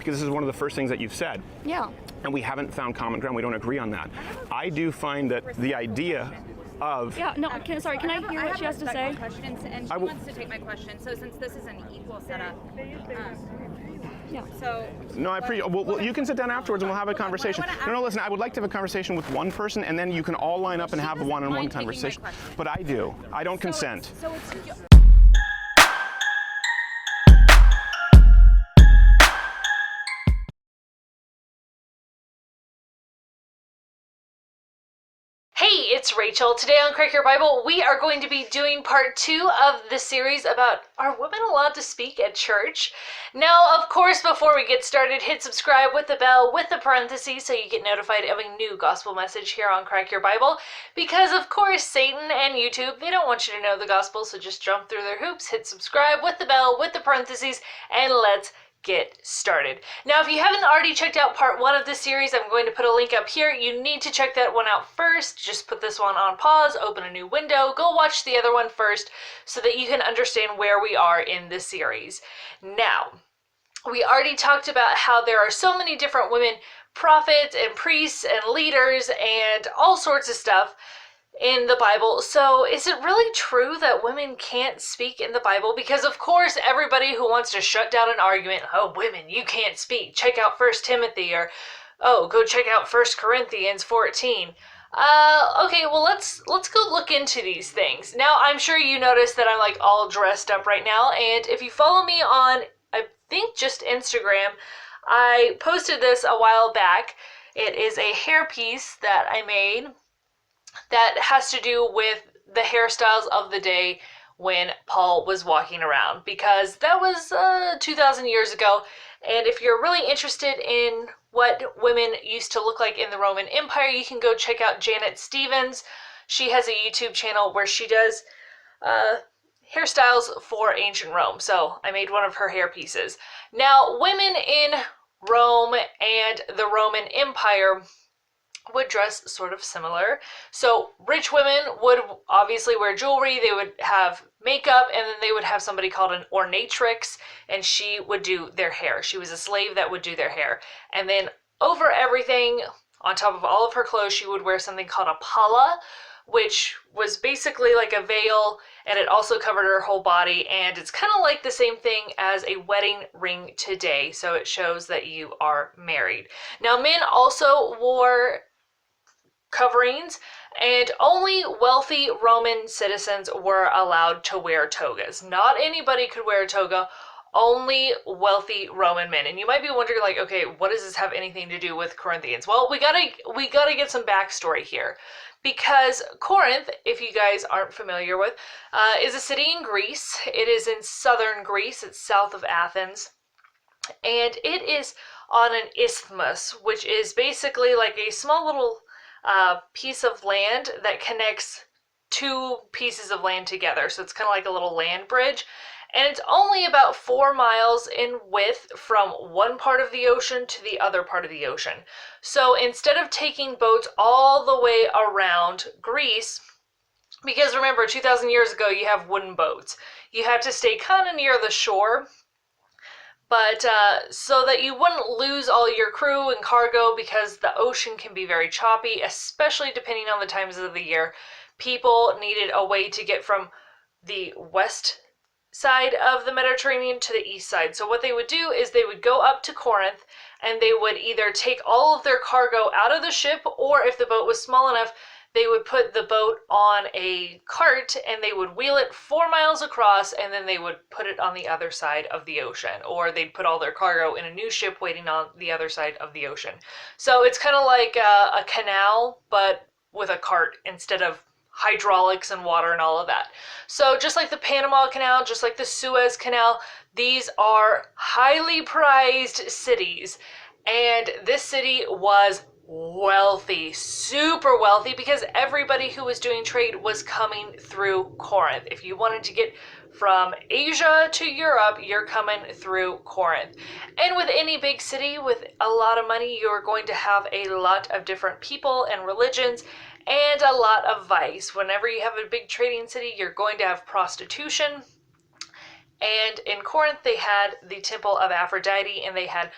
because this is one of the first things that you've said. Yeah. And we haven't found common ground. We don't agree on that. I do find that the idea of... Yeah, no, sorry, can I hear what she has to say? Questions, and she wants to take my question. So since this is an equal setup, yeah. So... No, I appreciate. Well, you can sit down afterwards and we'll have a conversation. No, listen, I would like to have a conversation with one person, and then you can all line up and have a one-on-one conversation. But I do. I don't consent. So it's... Hey, it's Rachel. Today on Crack Your Bible, we are going to be doing part 2 of the series about are women allowed to speak at church? Now, of course, before we get started, hit subscribe with the bell with the parentheses so you get notified of a new gospel message here on Crack Your Bible. Because, of course, Satan and YouTube, they don't want you to know the gospel, so just jump through their hoops, hit subscribe with the bell with the parentheses, and let's get started. Now, if you haven't already checked out part 1 of this series, I'm going to put a link up here. You need to check that one out first. Just put this one on pause, open a new window, go watch the other one first so that you can understand where we are in this series. Now, we already talked about how there are so many different women prophets and priests and leaders and all sorts of stuff in the Bible. So is it really true that women can't speak in the Bible? Because of course everybody who wants to shut down an argument, oh, women, you can't speak, check out 1 Timothy, or oh, go check out 1 Corinthians 14. Okay, well let's go look into these things. Now, I'm sure you noticed that I'm like all dressed up right now, and if you follow me on, I think just Instagram, I posted this a while back. It is a hairpiece that I made that has to do with the hairstyles of the day when Paul was walking around, because that was 2,000 years ago. And if you're really interested in what women used to look like in the Roman Empire, you can go check out Janet Stevens. She has a YouTube channel where she does hairstyles for ancient Rome. So I made one of her hair pieces. Now, women in Rome and the Roman Empire would dress sort of similar. So rich women would obviously wear jewelry, they would have makeup, and then they would have somebody called an ornatrix, and she would do their hair. She was a slave that would do their hair. And then over everything, on top of all of her clothes, she would wear something called a palla, which was basically like a veil, and it also covered her whole body, and it's kind of like the same thing as a wedding ring today, so it shows that you are married. Now, men also wore coverings, and only wealthy Roman citizens were allowed to wear togas. Not anybody could wear a toga, only wealthy Roman men. And you might be wondering, like, okay, what does this have anything to do with Corinthians? Well, we gotta get some backstory here, because Corinth, if you guys aren't familiar with, is a city in Greece. It is in southern Greece. It's south of Athens, and it is on an isthmus, which is basically like a small little piece of land that connects two pieces of land together. So it's kind of like a little land bridge, and it's only about 4 miles in width from one part of the ocean to the other part of the ocean. So instead of taking boats all the way around Greece, because remember 2,000 years ago you have wooden boats, you had to stay kind of near the shore, but so that you wouldn't lose all your crew and cargo, because the ocean can be very choppy, especially depending on the times of the year. People needed a way to get from the west side of the Mediterranean to the east side. So what they would do is they would go up to Corinth, and they would either take all of their cargo out of the ship, or if the boat was small enough, they would put the boat on a cart and they would wheel it 4 miles across, and then they would put it on the other side of the ocean, or they'd put all their cargo in a new ship waiting on the other side of the ocean. So it's kind of like a canal, but with a cart instead of hydraulics and water and all of that. So just like the Panama Canal, just like the Suez Canal, these are highly prized cities, and this city was wealthy, super wealthy, because everybody who was doing trade was coming through Corinth. If you wanted to get from Asia to Europe, you're coming through Corinth. And with any big city with a lot of money, you're going to have a lot of different people and religions and a lot of vice. Whenever you have a big trading city, you're going to have prostitution. And in Corinth, they had the temple of Aphrodite, and they had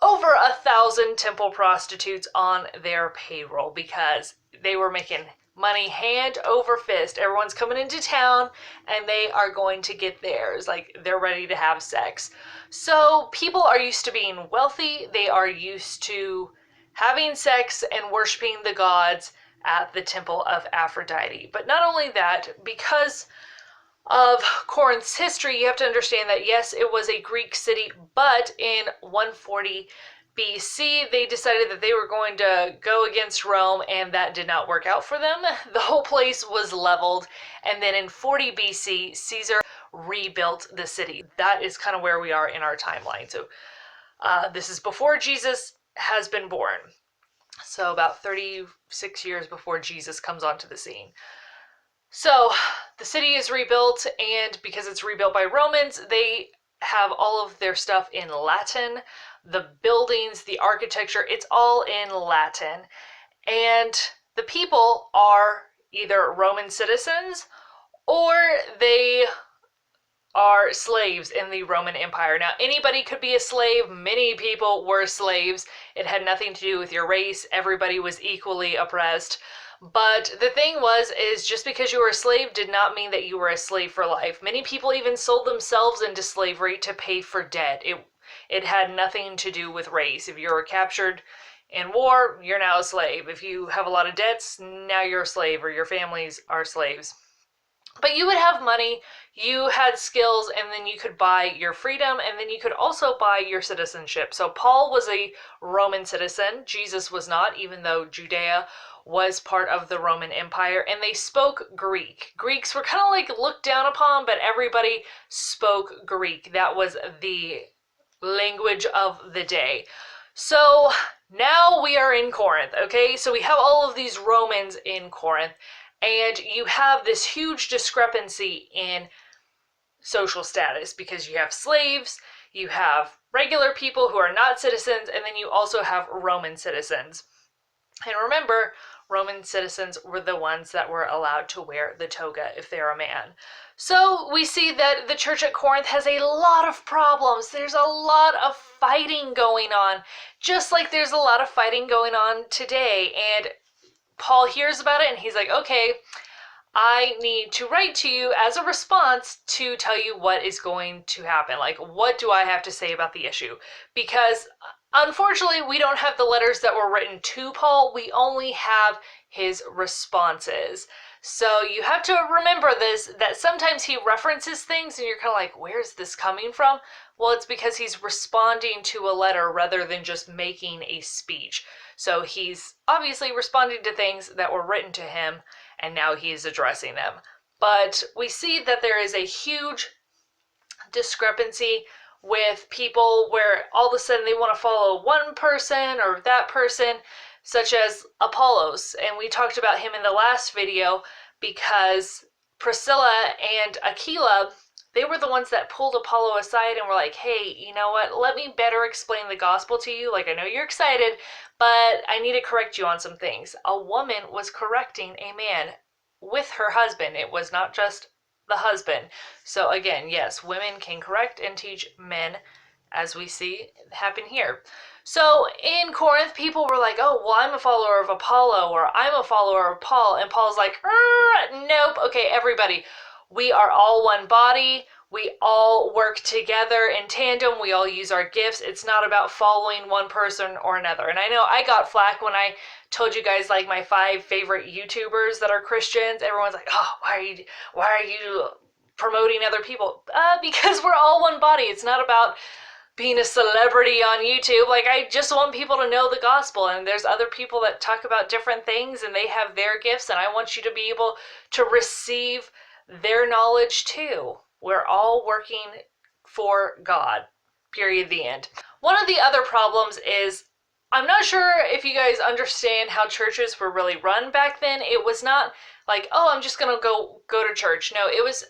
over 1,000 temple prostitutes on their payroll because they were making money hand over fist. Everyone's coming into town and they are going to get theirs. Like, they're ready to have sex. So people are used to being wealthy. They are used to having sex and worshiping the gods at the temple of Aphrodite. But not only that, because of Corinth's history, you have to understand that yes, it was a Greek city, but in 140 BC, they decided that they were going to go against Rome, and that did not work out for them. The whole place was leveled, and then in 40 BC, Caesar rebuilt the city. That is kind of where we are in our timeline. So this is before Jesus has been born. So about 36 years before Jesus comes onto the scene. So the city is rebuilt, and because it's rebuilt by Romans, they have all of their stuff in Latin. The buildings, the architecture, it's all in Latin. And the people are either Roman citizens or they are slaves in the Roman Empire. Now, anybody could be a slave. Many people were slaves. It had nothing to do with your race. Everybody was equally oppressed. But the thing is just because you were a slave did not mean that you were a slave for life. Many people even sold themselves into slavery to pay for debt. It had nothing to do with race. If you were captured in war, you're now a slave. If you have a lot of debts, now you're a slave, or your families are slaves. But you would have money, you had skills, and then you could buy your freedom, and then you could also buy your citizenship. So Paul was a Roman citizen. Jesus was not, even though Judea was part of the Roman Empire, and they spoke Greek. Greeks were kind of like looked down upon, but everybody spoke Greek. That was the language of the day. So now we are in Corinth, okay? So we have all of these Romans in Corinth, and you have this huge discrepancy in social status because you have slaves, you have regular people who are not citizens, and then you also have Roman citizens. And remember, Roman citizens were the ones that were allowed to wear the toga if they're a man. So we see that the church at Corinth has a lot of problems. There's a lot of fighting going on, just like there's a lot of fighting going on today. And Paul hears about it and he's like, okay, I need to write to you as a response to tell you what is going to happen. Like, what do I have to say about the issue? Because unfortunately, we don't have the letters that were written to Paul. We only have his responses. So you have to remember this, that sometimes he references things and you're kind of like, where's this coming from? Well, it's because he's responding to a letter rather than just making a speech. So he's obviously responding to things that were written to him, and now he's addressing them. But we see that there is a huge discrepancy with people where all of a sudden they want to follow one person or that person, such as Apollos. And we talked about him in the last video because Priscilla and Aquila, they were the ones that pulled Apollo aside and were like, hey, you know what? Let me better explain the gospel to you. Like, I know you're excited, but I need to correct you on some things. A woman was correcting a man with her husband. It was not just the husband. So again, yes, women can correct and teach men, as we see happen here. So in Corinth, people were like, oh, well, I'm a follower of Apollo, or I'm a follower of Paul. And Paul's like, nope. Okay, everybody, we are all one body. We all work together in tandem. We all use our gifts. It's not about following one person or another. And I know I got flack when I told you guys like my 5 favorite YouTubers that are Christians. Everyone's like, oh, why are you promoting other people? Because we're all one body. It's not about being a celebrity on YouTube. Like, I just want people to know the gospel, and there's other people that talk about different things and they have their gifts, and I want you to be able to receive their knowledge too. We're all working for God. Period. The end. One of the other problems is, I'm not sure if you guys understand how churches were really run back then. It was not like, oh, I'm just gonna go to church. No, it was,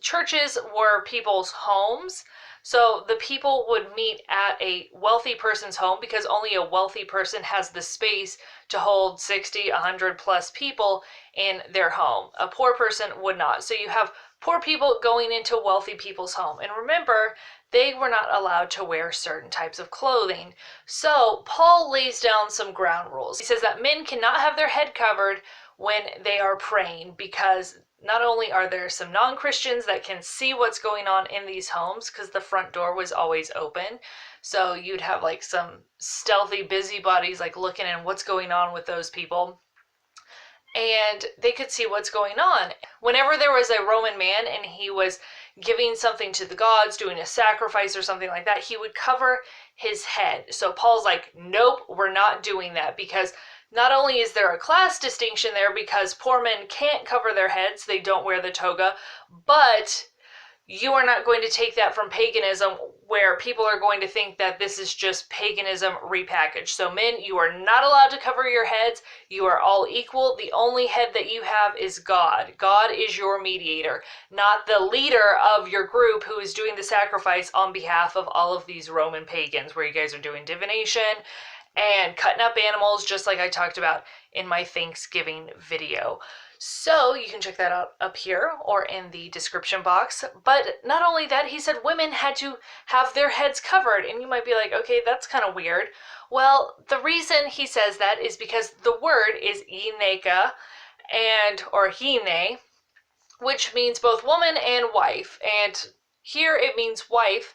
churches were people's homes. So the people would meet at a wealthy person's home because only a wealthy person has the space to hold 60, 100 plus people in their home. A poor person would not. So you have poor people going into wealthy people's home. And remember they were not allowed to wear certain types of clothing. So Paul lays down some ground rules. He says that men cannot have their head covered when they are praying, because not only are there some non-Christians that can see what's going on in these homes, because the front door was always open, so you'd have like some stealthy busybodies like looking at what's going on with those people, and they could see what's going on. Whenever there was a Roman man and he was giving something to the gods, doing a sacrifice or something like that, he would cover his head. So Paul's like, nope, we're not doing that, because not only is there a class distinction there because poor men can't cover their heads, they don't wear the toga, but you are not going to take that from paganism, where people are going to think that this is just paganism repackaged. So men, you are not allowed to cover your heads. You are all equal. The only head that you have is God. God is your mediator, not the leader of your group who is doing the sacrifice on behalf of all of these Roman pagans, where you guys are doing divination and cutting up animals, just like I talked about in my Thanksgiving video. So you can check that out up here or in the description box. But not only that, he said women had to have their heads covered. And you might be like, okay, that's kind of weird. Well, the reason he says that is because the word is ineka, or hine, which means both woman and wife. And here it means wife,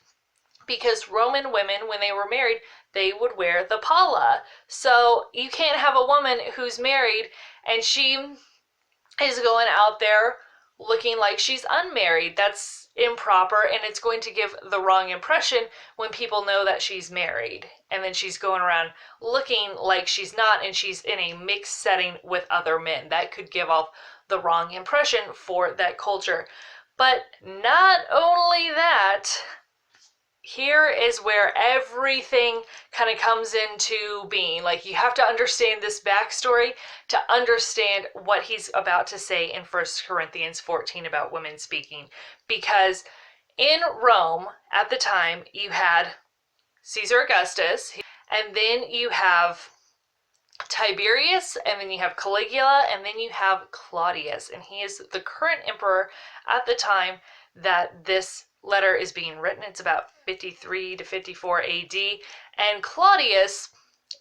because Roman women, when they were married, they would wear the palla. So you can't have a woman who's married and she is going out there looking like she's unmarried. That's improper, and it's going to give the wrong impression when people know that she's married. And then she's going around looking like she's not, and she's in a mixed setting with other men. That could give off the wrong impression for that culture. But not only that, here is where everything kind of comes into being. Like, you have to understand this backstory to understand what he's about to say in 1 Corinthians 14 about women speaking. Because in Rome at the time, you had Caesar Augustus, and then you have Tiberius, and then you have Caligula, and then you have Claudius. And he is the current emperor at the time that this letter is being written. It's about 53 to 54 AD, and Claudius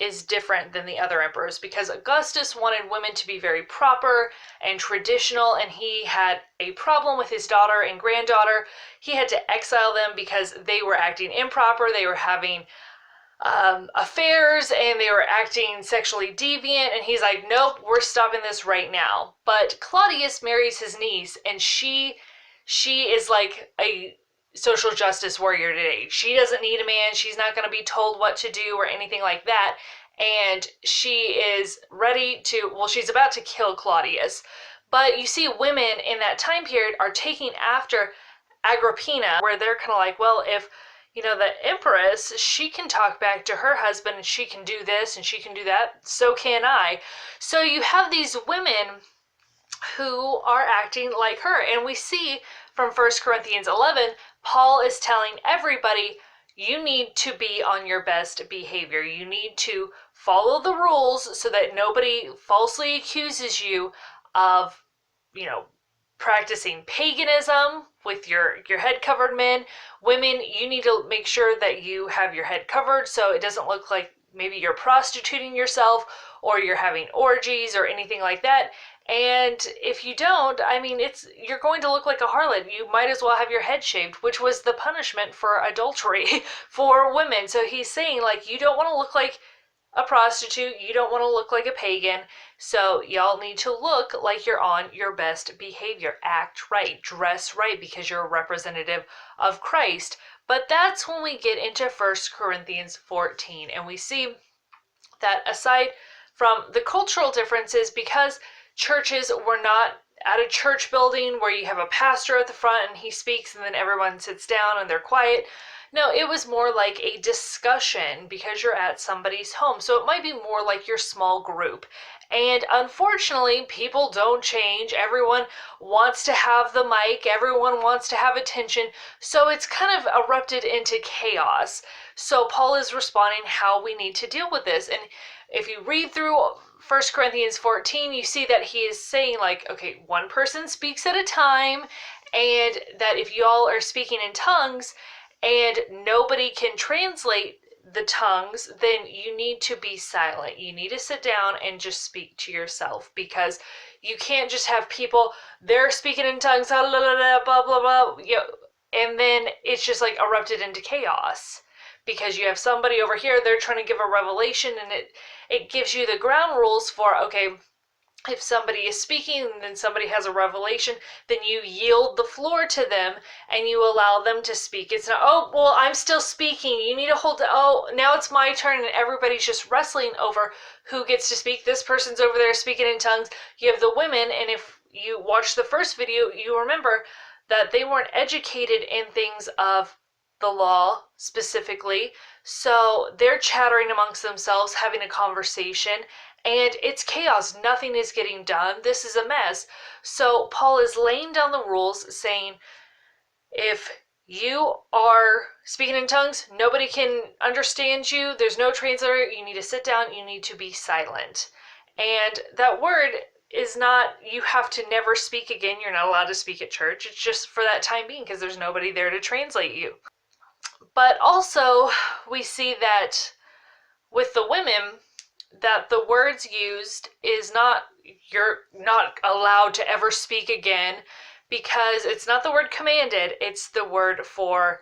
is different than the other emperors, because Augustus wanted women to be very proper and traditional, and he had a problem with his daughter and granddaughter. He had to exile them because they were acting improper. They were having affairs, and they were acting sexually deviant, and he's like, nope, we're stopping this right now. But Claudius marries his niece, and she is like a social justice warrior today. She doesn't need a man. She's not going to be told what to do or anything like that. And she is ready to, well, she's about to kill Claudius. But you see women in that time period are taking after Agrippina, where they're kind of like, well, if, you know, the empress, she can talk back to her husband and she can do this and she can do that, so can I. So you have these women who are acting like her. And we see from 1 Corinthians 11, Paul is telling everybody, you need to be on your best behavior. You need to follow the rules so that nobody falsely accuses you of, you know, practicing paganism with your head covered men. Women, you need to make sure that you have your head covered so it doesn't look like maybe you're prostituting yourself or you're having orgies or anything like that. And if you don't, I mean, you're going to look like a harlot. You might as well have your head shaved, which was the punishment for adultery for women. So he's saying, like, you don't want to look like a prostitute. You don't want to look like a pagan. So y'all need to look like you're on your best behavior. Act right, dress right, because you're a representative of Christ. But that's when we get into 1 Corinthians 14. And we see that aside from the cultural differences, because churches were not at a church building where you have a pastor at the front and he speaks and then everyone sits down and they're quiet. No, it was more like a discussion because you're at somebody's home. So it might be more like your small group. And unfortunately, people don't change. Everyone wants to have the mic. Everyone wants to have attention. So it's kind of erupted into chaos. So Paul is responding how we need to deal with this. And if you read through 1 Corinthians 14, you see that he is saying, like, okay, one person speaks at a time, and that if you all are speaking in tongues, and nobody can translate the tongues, then you need to be silent. You need to sit down and just speak to yourself, because you can't just have people, they're speaking in tongues, blah, blah, blah, blah, and then it's just like erupted into chaos. Because you have somebody over here, they're trying to give a revelation, and it gives you the ground rules for, okay, if somebody is speaking and then somebody has a revelation, then you yield the floor to them and you allow them to speak. It's not, oh, well, I'm still speaking, you need to hold it, oh, now it's my turn, and everybody's just wrestling over who gets to speak. This person's over there speaking in tongues. You have the women, and if you watch the first video, you remember that they weren't educated in things of the law specifically, so they're chattering amongst themselves, having a conversation, and it's chaos. Nothing is getting done. This is a mess. So Paul is laying down the rules, saying, if you are speaking in tongues, nobody can understand you, there's no translator, you need to sit down, you need to be silent. And that word is not, you have to never speak again, you're not allowed to speak at church. It's just for that time being, because there's nobody there to translate you. But also, we see that with the women, that the words used is not, you're not allowed to ever speak again, because it's not the word commanded, it's the word for,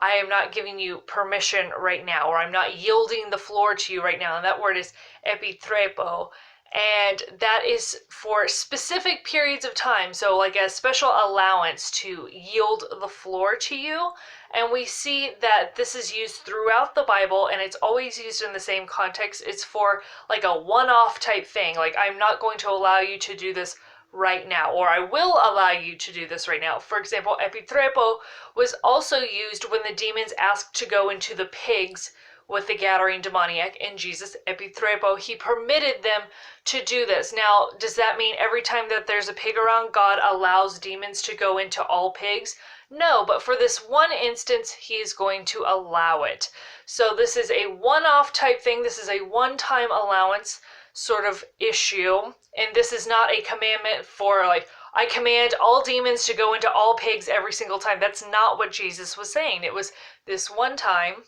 I am not giving you permission right now, or I'm not yielding the floor to you right now. And that word is epitrepo. And that is for specific periods of time. So like a special allowance to yield the floor to you. And we see that this is used throughout the Bible, and it's always used in the same context. It's for like a one-off type thing. Like, I'm not going to allow you to do this right now, or I will allow you to do this right now. For example, epitrepo was also used when the demons asked to go into the pigs with the Gadarene demoniac, and Jesus, epitrepo, he permitted them to do this. Now, does that mean every time that there's a pig around, God allows demons to go into all pigs? No, but for this one instance, he is going to allow it. So this is a one-off type thing. This is a one-time allowance sort of issue. And this is not a commandment for, like, I command all demons to go into all pigs every single time. That's not what Jesus was saying. It was this one time,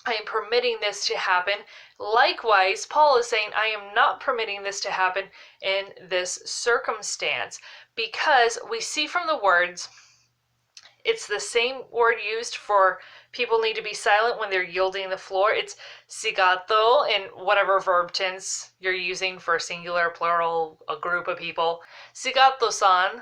I am permitting this to happen. Likewise, Paul is saying, I am not permitting this to happen in this circumstance, because we see from the words, it's the same word used for people need to be silent when they're yielding the floor. It's sigato in whatever verb tense you're using for singular, plural, a group of people. Sigato-san,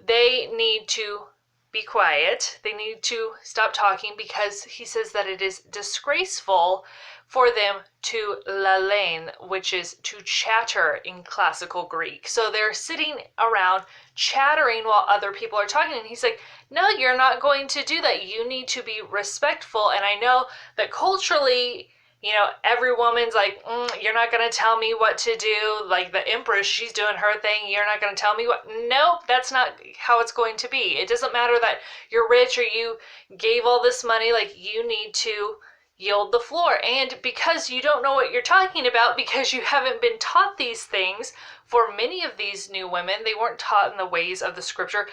they need to be quiet. They need to stop talking, because he says that it is disgraceful for them to lalein, which is to chatter in classical Greek. So they're sitting around chattering while other people are talking, and he's like, no, you're not going to do that. You need to be respectful. And I know that culturally, you know, every woman's like, you're not going to tell me what to do. Like the Empress, she's doing her thing. You're not going to tell me what. Nope, that's not how it's going to be. It doesn't matter that you're rich or you gave all this money. Like, you need to yield the floor. And because you don't know what you're talking about, because you haven't been taught these things, for many of these new women, they weren't taught in the ways of the scripture.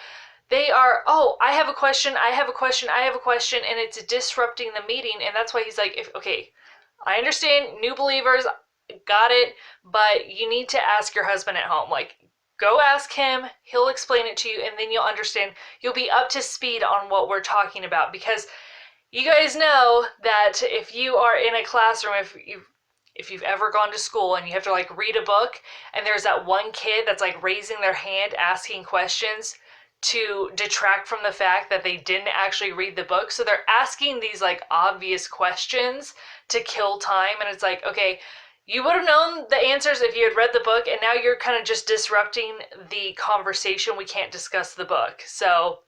They are, oh, I have a question, I have a question, I have a question, and it's disrupting the meeting. And that's why he's like, okay, I understand, new believers, got it, but you need to ask your husband at home. Like, go ask him, he'll explain it to you, and then you'll understand. You'll be up to speed on what we're talking about, because you guys know that if you are in a classroom, if you've ever gone to school and you have to like read a book, and there's that one kid that's like raising their hand asking questions to detract from the fact that they didn't actually read the book. So they're asking these like obvious questions to kill time, and it's like, okay, you would have known the answers if you had read the book, and now you're kind of just disrupting the conversation. We can't discuss the book. So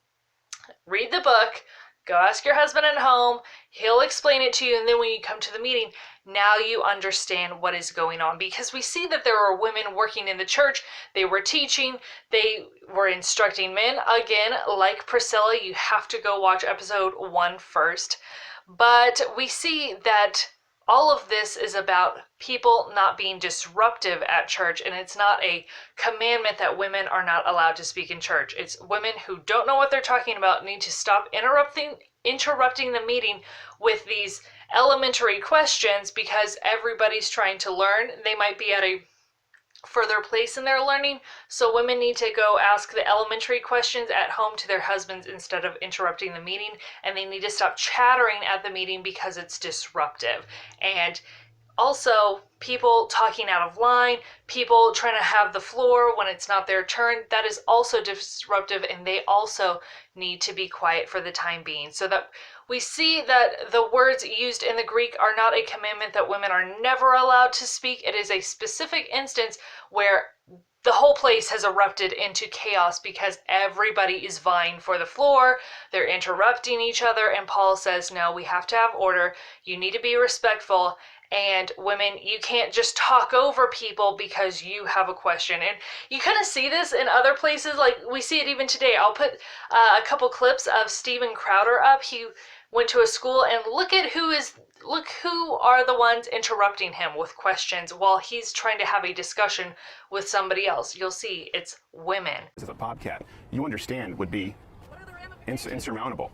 read the book, go ask your husband at home, he'll explain it to you, and then when you come to the meeting, now you understand what is going on. Because we see that there are women working in the church, they were teaching, they were instructing men. Again, like Priscilla, you have to go watch episode 1 first. But we see that all of this is about people not being disruptive at church, and it's not a commandment that women are not allowed to speak in church. It's women who don't know what they're talking about need to stop interrupting interrupting the meeting with these elementary questions because everybody's trying to learn. They might be at a further place in their learning, so women need to go ask the elementary questions at home to their husbands instead of interrupting the meeting, and they need to stop chattering at the meeting because it's disruptive. And also, people talking out of line, people trying to have the floor when it's not their turn, that is also disruptive, and they also need to be quiet for the time being. So that we see that the words used in the Greek are not a commandment that women are never allowed to speak. It is a specific instance where the whole place has erupted into chaos because everybody is vying for the floor. They're interrupting each other, and Paul says, no, we have to have order. You need to be respectful. And women, you can't just talk over people because you have a question. And you kind of see this in other places, like we see it even today. I'll put a couple clips of Steven Crowder up. He went to a school, and look who are the ones interrupting him with questions while he's trying to have a discussion with somebody else. You'll see it's women. As a bobcat, you understand, would be insurmountable.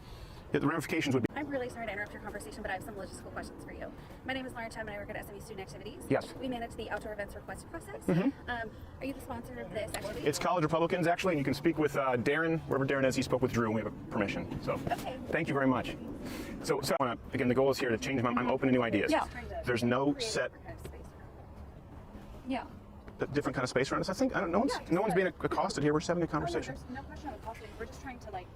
The ramifications would be... I'm really sorry to interrupt your conversation, but I have some logistical questions for you. My name is Lauren Chum, and I work at SMU Student Activities. Yes. We manage the outdoor events request process. Are you the sponsor of this activity? It's College Republicans, actually, and you can speak with Darren, wherever Darren is. He spoke with Drew, and we have permission. So, okay. Thank you very much. So I want to, again, the goal is here to change my... I'm open to new ideas. Yeah. There's no set... Yeah. Different kind of space around us. I think, I don't know, no one's being accosted here. We're just having a conversation. There's no question of accosting. We're just trying to, like,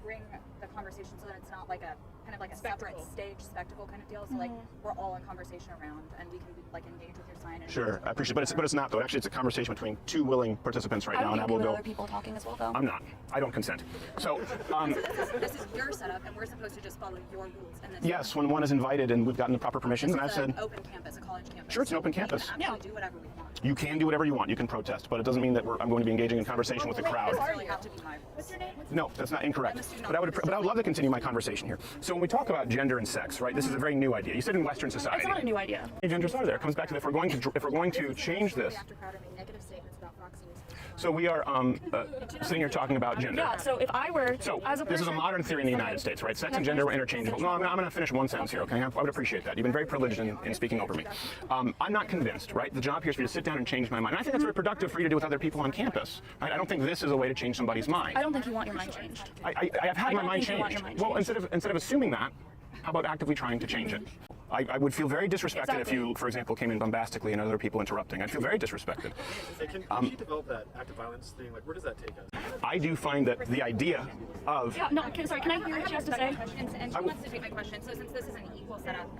bring the conversation so that it's not like a kind of like a separate stage spectacle kind of deal. So like we're all in conversation around, and we can like engage with your sign. And Sure, I appreciate it, but it's not though. Actually, it's a conversation between two willing participants right now, and I will go. Other people talking as well, though. I'm not. I don't consent. So, this is your setup, and we're supposed to just follow your rules. And yes, when one is invited and we've gotten the proper permissions, and I've said, open campus, a college campus. Sure, it's an open campus. We can actually do whatever we want. You can do whatever you want. You can protest, but it doesn't mean that I'm going to be engaging in conversation with the crowd. Have to be my rules. What's your name? No, that's not incorrect. But I would love to continue my conversation here. So when we talk about gender and sex, right? This is a very new idea. You said in Western society. It's not a new idea. How many genders are there? It comes back to if we're going to change this. So we are sitting here talking about gender. Yeah, so if I were, So as a this is a person- modern theory in the United States, right? Sex and gender are interchangeable. No, I'm going to finish one sentence here, okay? I would appreciate that. You've been very privileged in speaking over me. I'm not convinced, right? The job here is for you to sit down and change my mind. And I think that's very productive for you to do with other people on campus. Right? I don't think this is a way to change somebody's mind. I don't think you want your mind changed. I have had my mind think you want changed. your mind Well, changed. instead of assuming that, how about actively trying to change it? I would feel very disrespected if you, for example, came in bombastically and other people interrupting. I'd feel very disrespected. Can she develop that active violence thing? Like, where does that take us? I do find that the idea of... Yeah, no, sorry, can I hear what she has to say? And she wants to take my question. So since this is an equal setup,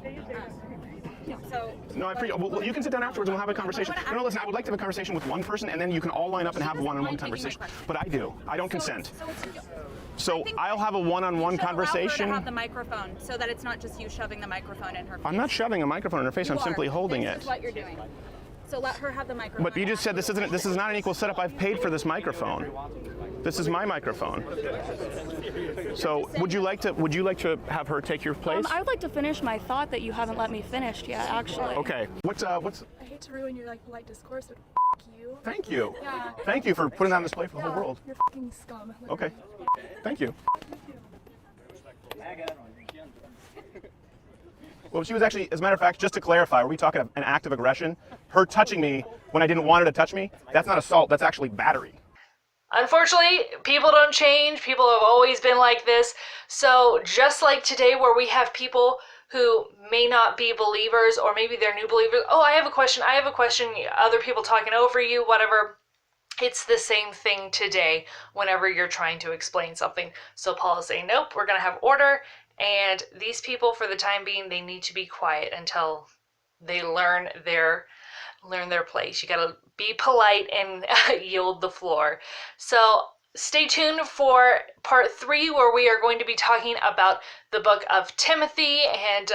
so No, I appreciate. Well, you can sit down afterwards and we'll have a conversation. No, listen, I would like to have a conversation with one person, and then you can all line up and have a one-on-one conversation. But I do. I don't consent. So I'll have a one-on-one conversation. Allow her to have the microphone so that it's not just you shoving the microphone in her face. I'm not shoving a microphone in her face. I'm simply holding This it. is what you're doing. So let her have the microphone. But you just said this is not an equal setup. I've paid for this microphone. This is my microphone. So would you like to have her take your place? I would like to finish my thought that you haven't let me finish yet, actually. Okay. What's I hate to ruin your like polite discourse, but you. Thank you. Yeah. Thank you for putting that on display for the whole world. You're fucking scum. Okay. Thank you. Well, she was actually, as a matter of fact, just to clarify, were we talking an act of aggression? Her touching me when I didn't want her to touch me? That's not assault, that's actually battery. Unfortunately, people don't change. People have always been like this. So just like today where we have people who may not be believers, or maybe they're new believers. Oh, I have a question. Other people talking over you, whatever. It's the same thing today whenever you're trying to explain something. So Paul is saying, nope, we're going to have order. And these people, for the time being, they need to be quiet until they learn their place. You got to be polite and yield the floor. So stay tuned for part 3, where we are going to be talking about the book of Timothy and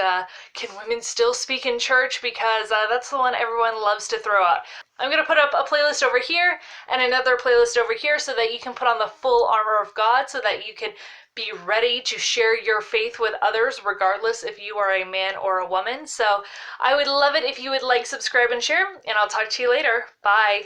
can women still speak in church, because that's the one everyone loves to throw out. I'm going to put up a playlist over here and another playlist over here so that you can put on the full armor of God, so that you can be ready to share your faith with others, regardless if you are a man or a woman. So I would love it if you would like, subscribe, and share, and I'll talk to you later. Bye.